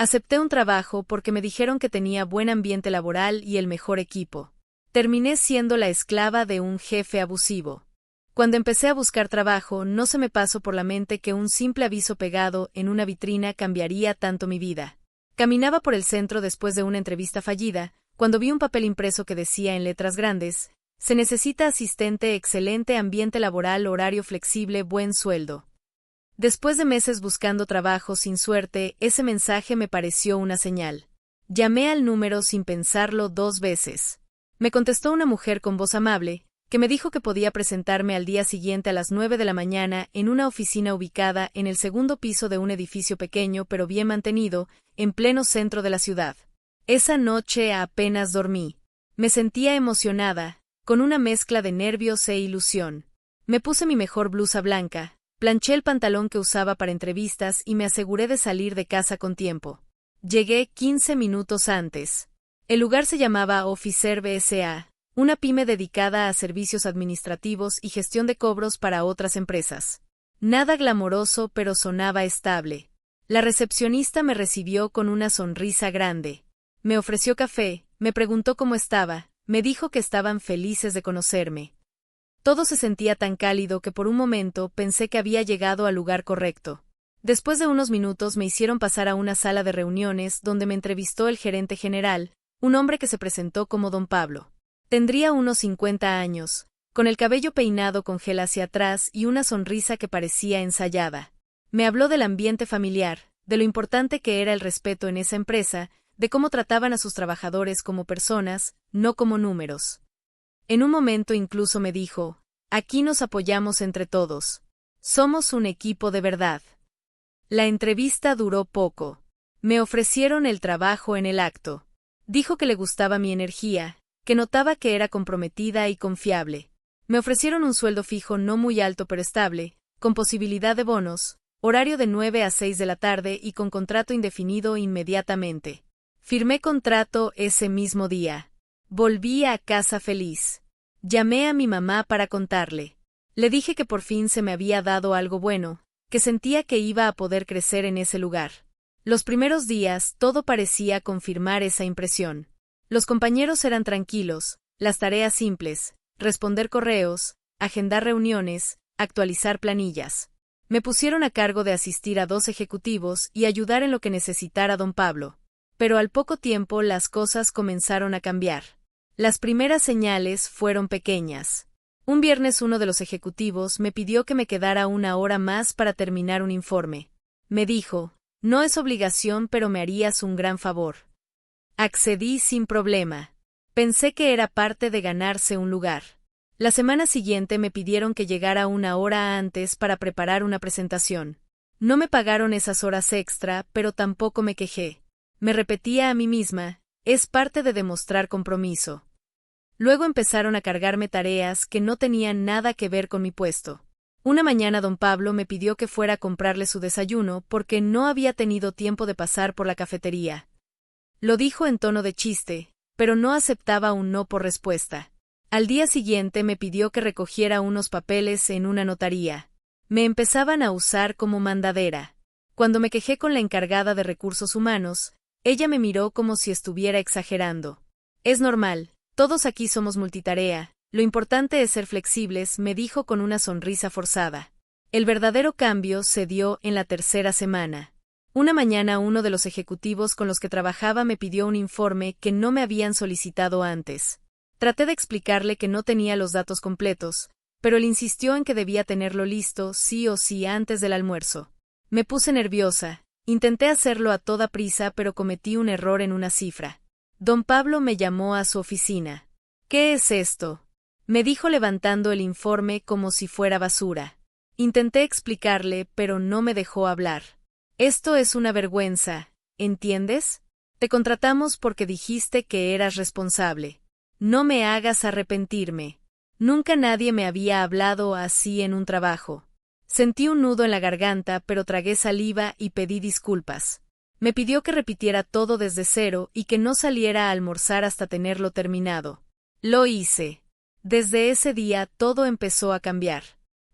Acepté un trabajo porque me dijeron que tenía buen ambiente laboral y el mejor equipo. Terminé siendo la esclava de un jefe abusivo. Cuando empecé a buscar trabajo, no se me pasó por la mente que un simple aviso pegado en una vitrina cambiaría tanto mi vida. Caminaba por el centro después de una entrevista fallida, cuando vi un papel impreso que decía en letras grandes: se necesita asistente, excelente ambiente laboral, horario flexible, buen sueldo. Después de meses buscando trabajo sin suerte, ese mensaje me pareció una señal. Llamé al número sin pensarlo 2 veces. Me contestó una mujer con voz amable, que me dijo que podía presentarme al día siguiente a las 9 de la mañana en una oficina ubicada en el segundo piso de un edificio pequeño pero bien mantenido, en pleno centro de la ciudad. Esa noche apenas dormí. Me sentía emocionada, con una mezcla de nervios e ilusión. Me puse mi mejor blusa blanca, planché el pantalón que usaba para entrevistas y me aseguré de salir de casa con tiempo. Llegué 15 minutos antes. El lugar se llamaba Officeserve S.A., una pyme dedicada a servicios administrativos y gestión de cobros para otras empresas. Nada glamoroso, pero sonaba estable. La recepcionista me recibió con una sonrisa grande. Me ofreció café, me preguntó cómo estaba, me dijo que estaban felices de conocerme. Todo se sentía tan cálido que por un momento pensé que había llegado al lugar correcto. Después de unos minutos me hicieron pasar a una sala de reuniones donde me entrevistó el gerente general, un hombre que se presentó como Don Pablo. Tendría unos 50 años, con el cabello peinado con gel hacia atrás y una sonrisa que parecía ensayada. Me habló del ambiente familiar, de lo importante que era el respeto en esa empresa, de cómo trataban a sus trabajadores como personas, no como números. En un momento incluso me dijo: aquí nos apoyamos entre todos. Somos un equipo de verdad. La entrevista duró poco. Me ofrecieron el trabajo en el acto. Dijo que le gustaba mi energía, que notaba que era comprometida y confiable. Me ofrecieron un sueldo fijo no muy alto pero estable, con posibilidad de bonos, horario de 9 a 6 de la tarde y con contrato indefinido inmediatamente. Firmé contrato ese mismo día. Volví a casa feliz. Llamé a mi mamá para contarle. Le dije que por fin se me había dado algo bueno, que sentía que iba a poder crecer en ese lugar. Los primeros días todo parecía confirmar esa impresión. Los compañeros eran tranquilos, las tareas simples: responder correos, agendar reuniones, actualizar planillas. Me pusieron a cargo de asistir a 2 ejecutivos y ayudar en lo que necesitara Don Pablo. Pero al poco tiempo las cosas comenzaron a cambiar. Las primeras señales fueron pequeñas. Un viernes uno de los ejecutivos me pidió que me quedara 1 hora más para terminar un informe. Me dijo: no es obligación, pero me harías un gran favor. Accedí sin problema. Pensé que era parte de ganarse un lugar. La semana siguiente me pidieron que llegara 1 hora antes para preparar una presentación. No me pagaron esas horas extra, pero tampoco me quejé. Me repetía a mí misma: es parte de demostrar compromiso. Luego empezaron a cargarme tareas que no tenían nada que ver con mi puesto. Una mañana Don Pablo me pidió que fuera a comprarle su desayuno porque no había tenido tiempo de pasar por la cafetería. Lo dijo en tono de chiste, pero no aceptaba un no por respuesta. Al día siguiente me pidió que recogiera unos papeles en una notaría. Me empezaban a usar como mandadera. Cuando me quejé con la encargada de recursos humanos, ella me miró como si estuviera exagerando. Es normal, todos aquí somos multitarea, lo importante es ser flexibles, me dijo con una sonrisa forzada. El verdadero cambio se dio en la 3.ª semana. Una mañana uno de los ejecutivos con los que trabajaba me pidió un informe que no me habían solicitado antes. Traté de explicarle que no tenía los datos completos, pero él insistió en que debía tenerlo listo sí o sí antes del almuerzo. Me puse nerviosa, intenté hacerlo a toda prisa pero cometí un error en una cifra. Don Pablo me llamó a su oficina. ¿Qué es esto?, me dijo levantando el informe como si fuera basura. Intenté explicarle, pero no me dejó hablar. Esto es una vergüenza, ¿entiendes? Te contratamos porque dijiste que eras responsable. No me hagas arrepentirme. Nunca nadie me había hablado así en un trabajo. Sentí un nudo en la garganta, pero tragué saliva y pedí disculpas. Me pidió que repitiera todo desde cero y que no saliera a almorzar hasta tenerlo terminado. Lo hice. Desde ese día todo empezó a cambiar.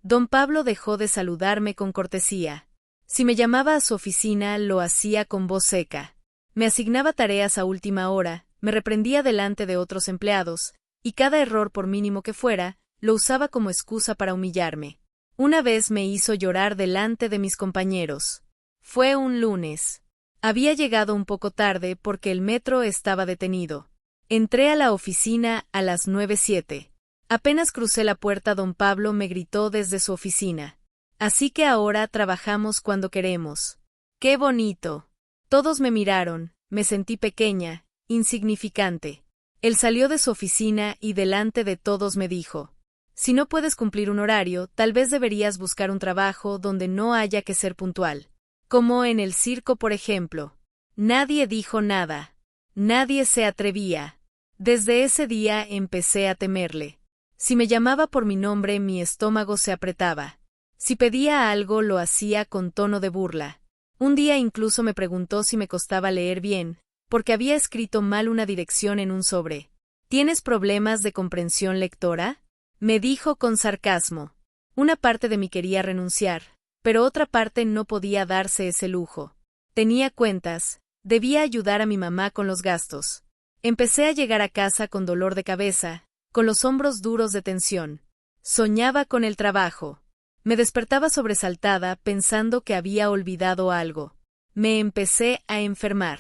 Don Pablo dejó de saludarme con cortesía. Si me llamaba a su oficina, lo hacía con voz seca. Me asignaba tareas a última hora, me reprendía delante de otros empleados, y cada error, por mínimo que fuera, lo usaba como excusa para humillarme. Una vez me hizo llorar delante de mis compañeros. Fue un lunes. Había llegado un poco tarde porque el metro estaba detenido. Entré a la oficina a las 9:07. Apenas crucé la puerta, don Pablo me gritó desde su oficina. Así que ahora trabajamos cuando queremos. ¡Qué bonito! Todos me miraron, me sentí pequeña, insignificante. Él salió de su oficina y delante de todos me dijo: si no puedes cumplir un horario, tal vez deberías buscar un trabajo donde no haya que ser puntual. Como en el circo, por ejemplo. Nadie dijo nada. Nadie se atrevía. Desde ese día empecé a temerle. Si me llamaba por mi nombre, mi estómago se apretaba. Si pedía algo, lo hacía con tono de burla. Un día incluso me preguntó si me costaba leer bien, porque había escrito mal una dirección en un sobre. ¿Tienes problemas de comprensión lectora?, me dijo con sarcasmo. Una parte de mí quería renunciar, pero otra parte no podía darse ese lujo. Tenía cuentas, debía ayudar a mi mamá con los gastos. Empecé a llegar a casa con dolor de cabeza, con los hombros duros de tensión. Soñaba con el trabajo. Me despertaba sobresaltada pensando que había olvidado algo. Me empecé a enfermar.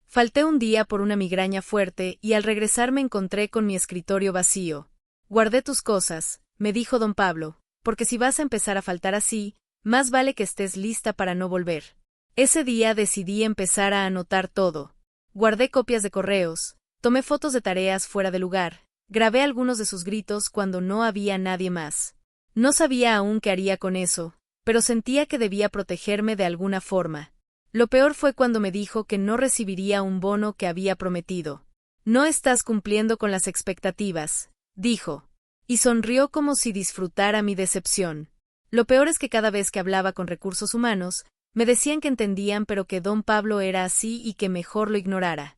Falté un día por una migraña fuerte y al regresar me encontré con mi escritorio vacío. Guardé tus cosas, me dijo don Pablo, porque si vas a empezar a faltar así, más vale que estés lista para no volver. Ese día decidí empezar a anotar todo. Guardé copias de correos, tomé fotos de tareas fuera de lugar, grabé algunos de sus gritos cuando no había nadie más. No sabía aún qué haría con eso, pero sentía que debía protegerme de alguna forma. Lo peor fue cuando me dijo que no recibiría un bono que había prometido. No estás cumpliendo con las expectativas, dijo, y sonrió como si disfrutara mi decepción. Lo peor es que cada vez que hablaba con recursos humanos, me decían que entendían pero que don Pablo era así y que mejor lo ignorara.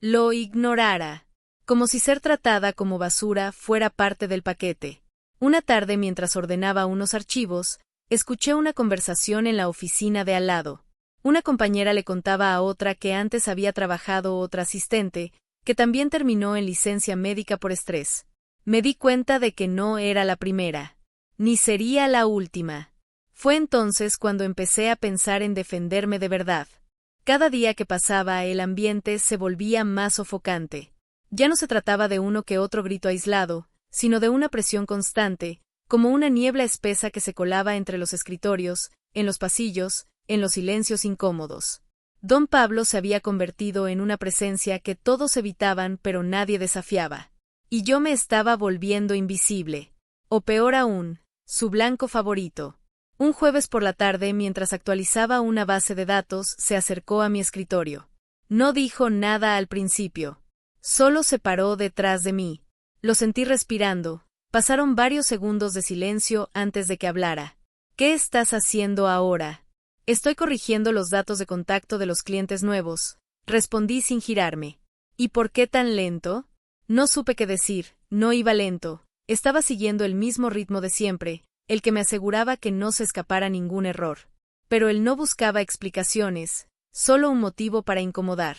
Lo ignorara. Como si ser tratada como basura fuera parte del paquete. Una tarde, mientras ordenaba unos archivos, escuché una conversación en la oficina de al lado. Una compañera le contaba a otra que antes había trabajado otra asistente, que también terminó en licencia médica por estrés. Me di cuenta de que no era la primera, ni sería la última. Fue entonces cuando empecé a pensar en defenderme de verdad. Cada día que pasaba, el ambiente se volvía más sofocante. Ya no se trataba de uno que otro grito aislado, sino de una presión constante, como una niebla espesa que se colaba entre los escritorios, en los pasillos, en los silencios incómodos. Don Pablo se había convertido en una presencia que todos evitaban pero nadie desafiaba. Y yo me estaba volviendo invisible. O peor aún, su blanco favorito. Un jueves por la tarde, mientras actualizaba una base de datos, se acercó a mi escritorio. No dijo nada al principio. Solo se paró detrás de mí. Lo sentí respirando. Pasaron varios segundos de silencio antes de que hablara. ¿Qué estás haciendo ahora? Estoy corrigiendo los datos de contacto de los clientes nuevos, respondí sin girarme. ¿Y por qué tan lento? No supe qué decir, no iba lento, estaba siguiendo el mismo ritmo de siempre, el que me aseguraba que no se escapara ningún error. Pero él no buscaba explicaciones, solo un motivo para incomodar.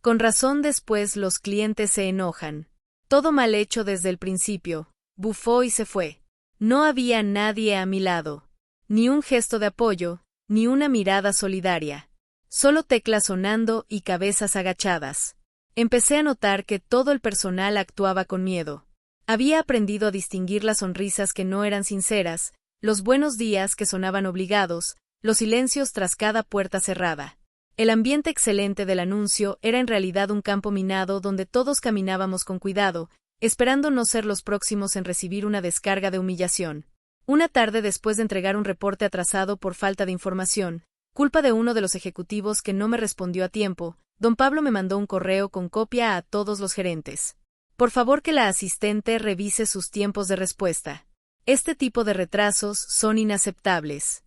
Con razón después los clientes se enojan. Todo mal hecho desde el principio, bufó y se fue. No había nadie a mi lado. Ni un gesto de apoyo, ni una mirada solidaria. Solo teclas sonando y cabezas agachadas. Empecé a notar que todo el personal actuaba con miedo. Había aprendido a distinguir las sonrisas que no eran sinceras, los buenos días que sonaban obligados, los silencios tras cada puerta cerrada. El ambiente excelente del anuncio era en realidad un campo minado donde todos caminábamos con cuidado, esperando no ser los próximos en recibir una descarga de humillación. Una tarde, después de entregar un reporte atrasado por falta de información, culpa de uno de los ejecutivos que no me respondió a tiempo, don Pablo me mandó un correo con copia a todos los gerentes. Por favor, que la asistente revise sus tiempos de respuesta. Este tipo de retrasos son inaceptables.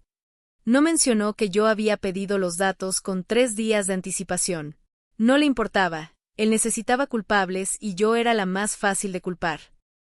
No mencionó que yo había pedido los datos con 3 días de anticipación. No le importaba, él necesitaba culpables y yo era la más fácil de culpar.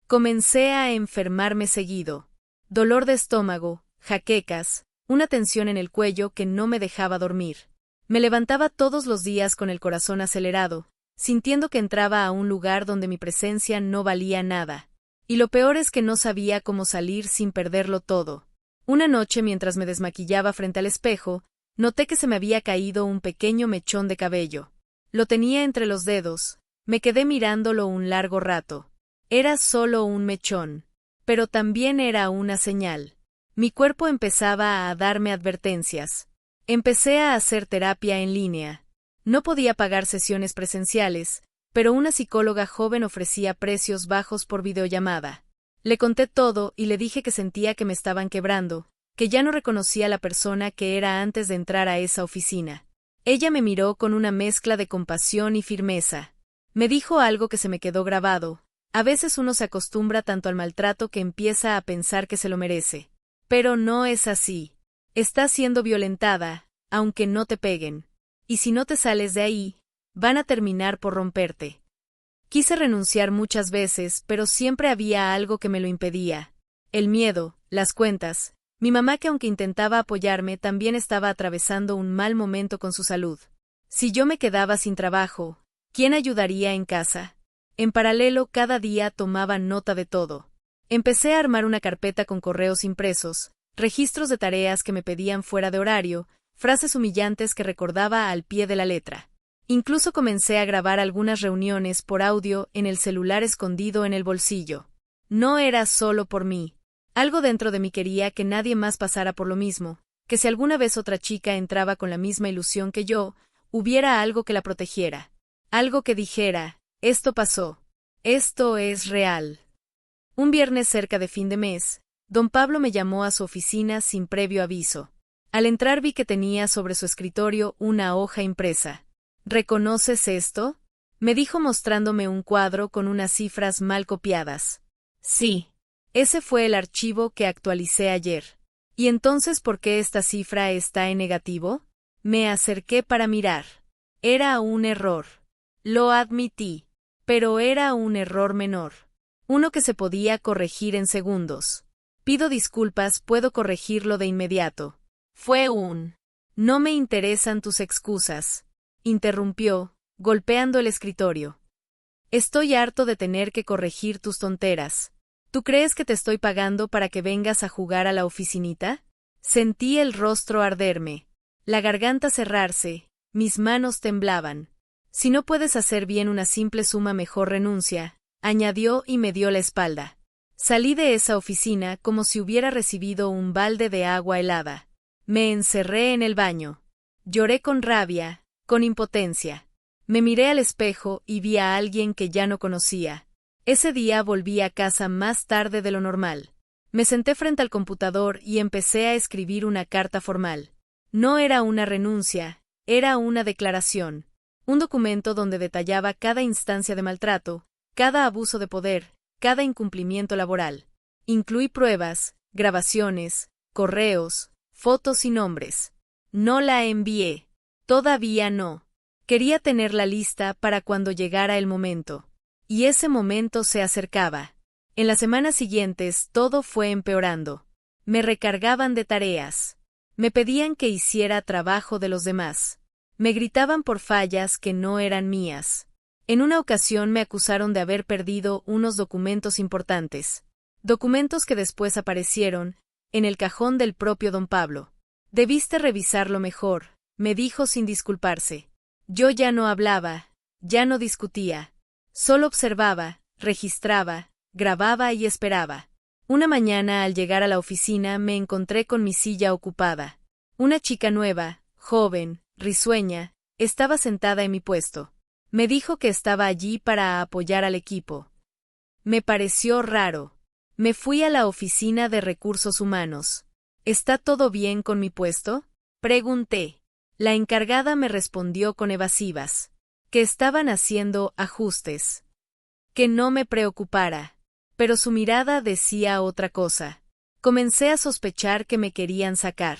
Comencé a enfermarme seguido. Dolor de estómago, jaquecas, una tensión en el cuello que no me dejaba dormir. Me levantaba todos los días con el corazón acelerado, sintiendo que entraba a un lugar donde mi presencia no valía nada. Y lo peor es que no sabía cómo salir sin perderlo todo. Una noche, mientras me desmaquillaba frente al espejo, noté que se me había caído un pequeño mechón de cabello. Lo tenía entre los dedos. Me quedé mirándolo un largo rato. Era solo un mechón, pero también era una señal. Mi cuerpo empezaba a darme advertencias. Empecé a hacer terapia en línea. No podía pagar sesiones presenciales, pero una psicóloga joven ofrecía precios bajos por videollamada. Le conté todo y le dije que sentía que me estaban quebrando, que ya no reconocía a la persona que era antes de entrar a esa oficina. Ella me miró con una mezcla de compasión y firmeza. Me dijo algo que se me quedó grabado: a veces uno se acostumbra tanto al maltrato que empieza a pensar que se lo merece. Pero no es así. Estás siendo violentada, aunque no te peguen. Y si no te sales de ahí, van a terminar por romperte. Quise renunciar muchas veces, pero siempre había algo que me lo impedía. El miedo, las cuentas. Mi mamá, que aunque intentaba apoyarme, también estaba atravesando un mal momento con su salud. Si yo me quedaba sin trabajo, ¿quién ayudaría en casa? En paralelo, cada día tomaba nota de todo. Empecé a armar una carpeta con correos impresos, registros de tareas que me pedían fuera de horario, frases humillantes que recordaba al pie de la letra. Incluso comencé a grabar algunas reuniones por audio en el celular escondido en el bolsillo. No era solo por mí. Algo dentro de mí quería que nadie más pasara por lo mismo, que si alguna vez otra chica entraba con la misma ilusión que yo, hubiera algo que la protegiera. Algo que dijera: esto pasó. Esto es real. Un viernes cerca de fin de mes, don Pablo me llamó a su oficina sin previo aviso. Al entrar vi que tenía sobre su escritorio una hoja impresa. ¿Reconoces esto?, me dijo mostrándome un cuadro con unas cifras mal copiadas. Sí. Ese fue el archivo que actualicé ayer. ¿Y entonces por qué esta cifra está en negativo? Me acerqué para mirar. Era un error. Lo admití. Pero era un error menor. Uno que se podía corregir en segundos. Pido disculpas, puedo corregirlo de inmediato. Fue un... No me interesan tus excusas, interrumpió, golpeando el escritorio. Estoy harto de tener que corregir tus tonteras. ¿Tú crees que te estoy pagando para que vengas a jugar a la oficinita? Sentí el rostro arderme, la garganta cerrarse, mis manos temblaban. Si no puedes hacer bien una simple suma, mejor renuncia, añadió y me dio la espalda. Salí de esa oficina como si hubiera recibido un balde de agua helada. Me encerré en el baño. Lloré con rabia, con impotencia. Me miré al espejo y vi a alguien que ya no conocía. Ese día volví a casa más tarde de lo normal. Me senté frente al computador y empecé a escribir una carta formal. No era una renuncia, era una declaración. Un documento donde detallaba cada instancia de maltrato, cada abuso de poder, cada incumplimiento laboral. Incluí pruebas, grabaciones, correos, fotos y nombres. No la envié. Todavía no. Quería tenerla lista para cuando llegara el momento. Y ese momento se acercaba. En las semanas siguientes todo fue empeorando. Me recargaban de tareas. Me pedían que hiciera trabajo de los demás. Me gritaban por fallas que no eran mías. En una ocasión me acusaron de haber perdido unos documentos importantes. Documentos que después aparecieron en el cajón del propio don Pablo. Debiste revisarlo mejor, me dijo sin disculparse. Yo ya no hablaba, ya no discutía. Solo observaba, registraba, grababa y esperaba. Una mañana al llegar a la oficina me encontré con mi silla ocupada. Una chica nueva, joven, risueña, estaba sentada en mi puesto. Me dijo que estaba allí para apoyar al equipo. Me pareció raro. Me fui a la oficina de recursos humanos. ¿Está todo bien con mi puesto?, pregunté. La encargada me respondió con evasivas. Que estaban haciendo ajustes. Que no me preocupara. Pero su mirada decía otra cosa. Comencé a sospechar que me querían sacar.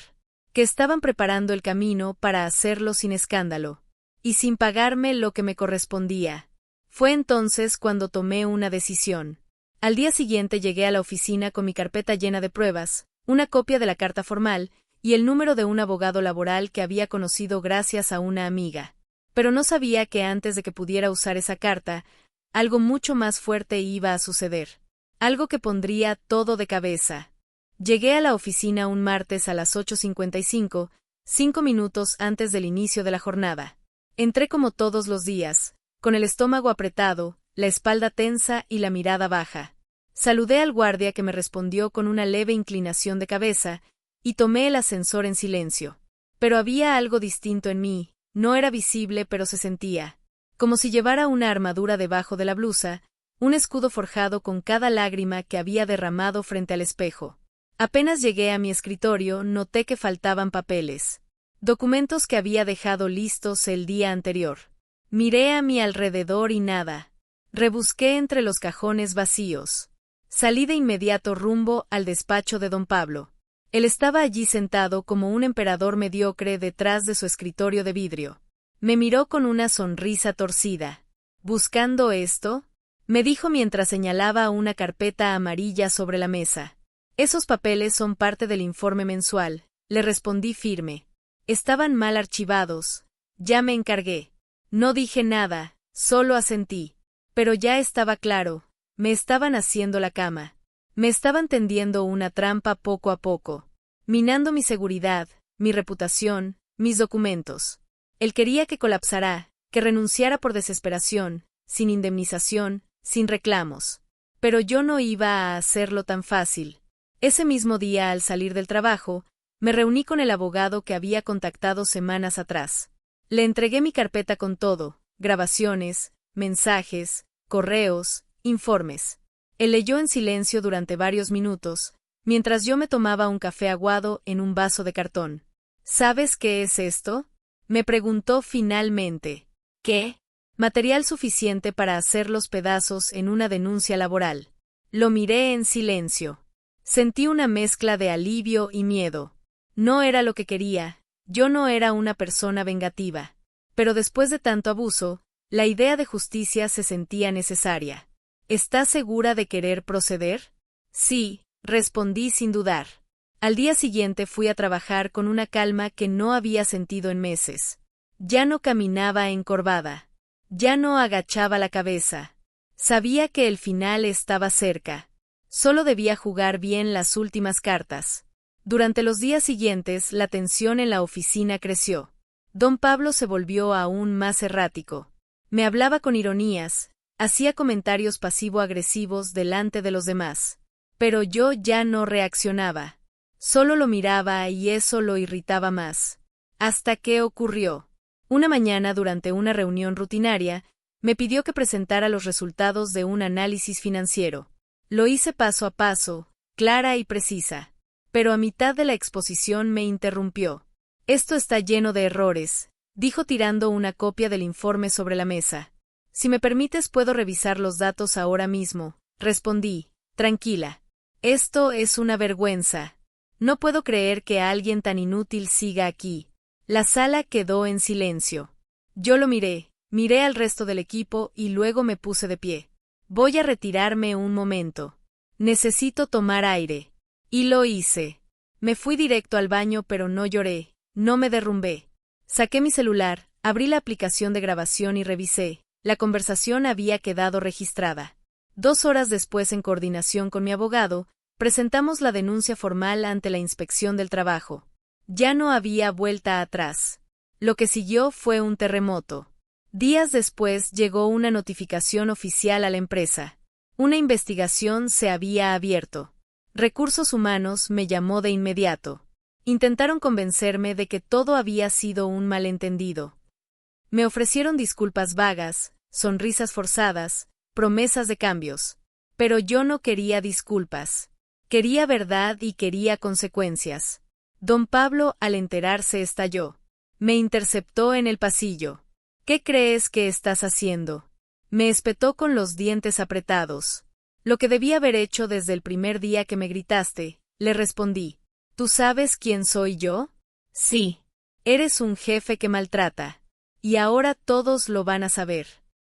Que estaban preparando el camino para hacerlo sin escándalo. Y sin pagarme lo que me correspondía. Fue entonces cuando tomé una decisión. Al día siguiente llegué a la oficina con mi carpeta llena de pruebas, una copia de la carta formal y el número de un abogado laboral que había conocido gracias a una amiga. Pero no sabía que antes de que pudiera usar esa carta, algo mucho más fuerte iba a suceder. Algo que pondría todo de cabeza. Llegué a la oficina un martes a las 8:55, 5 minutos antes del inicio de la jornada. Entré como todos los días, con el estómago apretado, la espalda tensa y la mirada baja. Saludé al guardia que me respondió con una leve inclinación de cabeza, y tomé el ascensor en silencio. Pero había algo distinto en mí, no era visible pero se sentía. Como si llevara una armadura debajo de la blusa, un escudo forjado con cada lágrima que había derramado frente al espejo. Apenas llegué a mi escritorio, noté que faltaban papeles. Documentos que había dejado listos el día anterior. Miré a mi alrededor y nada. Rebusqué entre los cajones vacíos. Salí de inmediato rumbo al despacho de don Pablo. Él estaba allí sentado como un emperador mediocre detrás de su escritorio de vidrio. Me miró con una sonrisa torcida. ¿Buscando esto?, me dijo mientras señalaba una carpeta amarilla sobre la mesa. Esos papeles son parte del informe mensual, le respondí firme. Estaban mal archivados. Ya me encargué. No dije nada, solo asentí. Pero ya estaba claro, me estaban haciendo la cama. Me estaban tendiendo una trampa poco a poco, minando mi seguridad, mi reputación, mis documentos. Él quería que colapsara, que renunciara por desesperación, sin indemnización, sin reclamos. Pero yo no iba a hacerlo tan fácil. Ese mismo día, al salir del trabajo, me reuní con el abogado que había contactado semanas atrás. Le entregué mi carpeta con todo, grabaciones, mensajes, correos, informes. Él leyó en silencio durante varios minutos, mientras yo me tomaba un café aguado en un vaso de cartón. ¿Sabes qué es esto?, me preguntó finalmente. ¿Qué? Material suficiente para hacer los pedazos en una denuncia laboral. Lo miré en silencio. Sentí una mezcla de alivio y miedo. No era lo que quería, yo no era una persona vengativa. Pero después de tanto abuso, la idea de justicia se sentía necesaria. ¿Estás segura de querer proceder? Sí, respondí sin dudar. Al día siguiente fui a trabajar con una calma que no había sentido en meses. Ya no caminaba encorvada. Ya no agachaba la cabeza. Sabía que el final estaba cerca. Solo debía jugar bien las últimas cartas. Durante los días siguientes, la tensión en la oficina creció. Don Pablo se volvió aún más errático. Me hablaba con ironías, hacía comentarios pasivo-agresivos delante de los demás. Pero yo ya no reaccionaba. Solo lo miraba y eso lo irritaba más. Hasta que ocurrió. Una mañana, durante una reunión rutinaria, me pidió que presentara los resultados de un análisis financiero. Lo hice paso a paso, clara y precisa. Pero a mitad de la exposición me interrumpió. Esto está lleno de errores, dijo tirando una copia del informe sobre la mesa. Si me permites puedo revisar los datos ahora mismo, respondí, tranquila. Esto es una vergüenza. No puedo creer que alguien tan inútil siga aquí. La sala quedó en silencio. Yo lo miré al resto del equipo y luego me puse de pie. Voy a retirarme un momento. Necesito tomar aire. Y lo hice. Me fui directo al baño pero no lloré, no me derrumbé. Saqué mi celular, abrí la aplicación de grabación y revisé. La conversación había quedado registrada. 2 horas después, en coordinación con mi abogado, presentamos la denuncia formal ante la Inspección del Trabajo. Ya no había vuelta atrás. Lo que siguió fue un terremoto. Días después llegó una notificación oficial a la empresa. Una investigación se había abierto. Recursos Humanos me llamó de inmediato. Intentaron convencerme de que todo había sido un malentendido. Me ofrecieron disculpas vagas, sonrisas forzadas, promesas de cambios. Pero yo no quería disculpas. Quería verdad y quería consecuencias. Don Pablo, al enterarse, estalló. Me interceptó en el pasillo. ¿Qué crees que estás haciendo?, me espetó con los dientes apretados. Lo que debía haber hecho desde el primer día que me gritaste, le respondí. ¿Tú sabes quién soy yo? Sí. Eres un jefe que maltrata. Y ahora todos lo van a saber.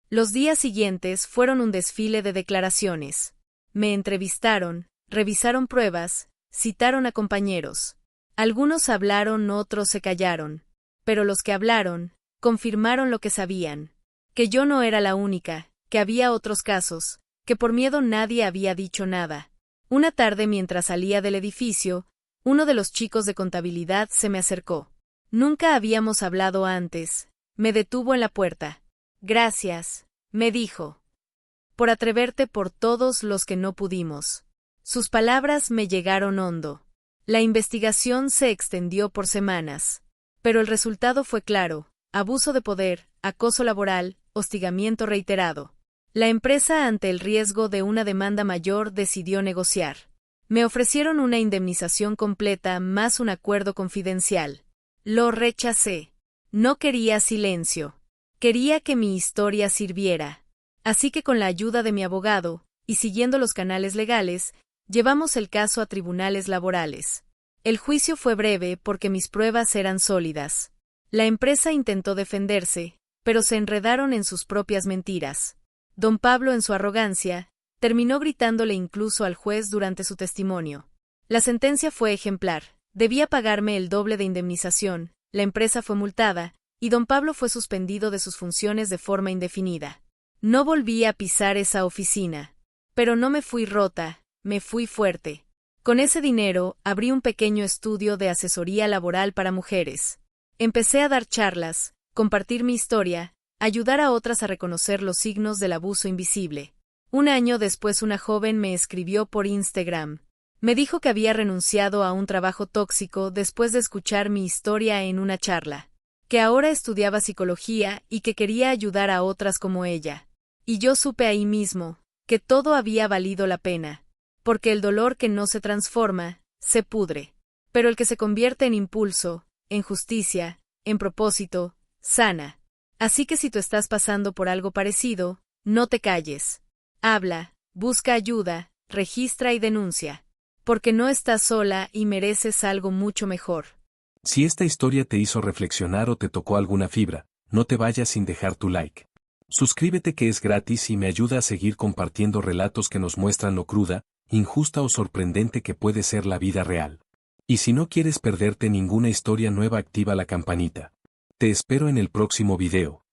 Los días siguientes fueron un desfile de declaraciones. Me entrevistaron, revisaron pruebas, citaron a compañeros. Algunos hablaron, otros se callaron. Pero los que hablaron, confirmaron lo que sabían. Que yo no era la única, que había otros casos, que por miedo nadie había dicho nada. Una tarde mientras salía del edificio, uno de los chicos de contabilidad se me acercó. Nunca habíamos hablado antes. Me detuvo en la puerta. Gracias, me dijo. Por atreverte por todos los que no pudimos. Sus palabras me llegaron hondo. La investigación se extendió por semanas. Pero el resultado fue claro: abuso de poder, acoso laboral, hostigamiento reiterado. La empresa, ante el riesgo de una demanda mayor, decidió negociar. Me ofrecieron una indemnización completa más un acuerdo confidencial. Lo rechacé. No quería silencio. Quería que mi historia sirviera. Así que con la ayuda de mi abogado, y siguiendo los canales legales, llevamos el caso a tribunales laborales. El juicio fue breve porque mis pruebas eran sólidas. La empresa intentó defenderse, pero se enredaron en sus propias mentiras. Don Pablo, en su arrogancia, terminó gritándole incluso al juez durante su testimonio. La sentencia fue ejemplar. Debía pagarme el doble de indemnización, la empresa fue multada, y don Pablo fue suspendido de sus funciones de forma indefinida. No volví a pisar esa oficina. Pero no me fui rota, me fui fuerte. Con ese dinero, abrí un pequeño estudio de asesoría laboral para mujeres. Empecé a dar charlas, compartir mi historia, ayudar a otras a reconocer los signos del abuso invisible. Un año después, una joven me escribió por Instagram. Me dijo que había renunciado a un trabajo tóxico después de escuchar mi historia en una charla, que ahora estudiaba psicología y que quería ayudar a otras como ella. Y yo supe ahí mismo que todo había valido la pena, porque el dolor que no se transforma, se pudre. Pero el que se convierte en impulso, en justicia, en propósito, sana. Así que si tú estás pasando por algo parecido, no te calles. Habla, busca ayuda, registra y denuncia. Porque no estás sola y mereces algo mucho mejor. Si esta historia te hizo reflexionar o te tocó alguna fibra, no te vayas sin dejar tu like. Suscríbete, que es gratis y me ayuda a seguir compartiendo relatos que nos muestran lo cruda, injusta o sorprendente que puede ser la vida real. Y si no quieres perderte ninguna historia nueva, activa la campanita. Te espero en el próximo video.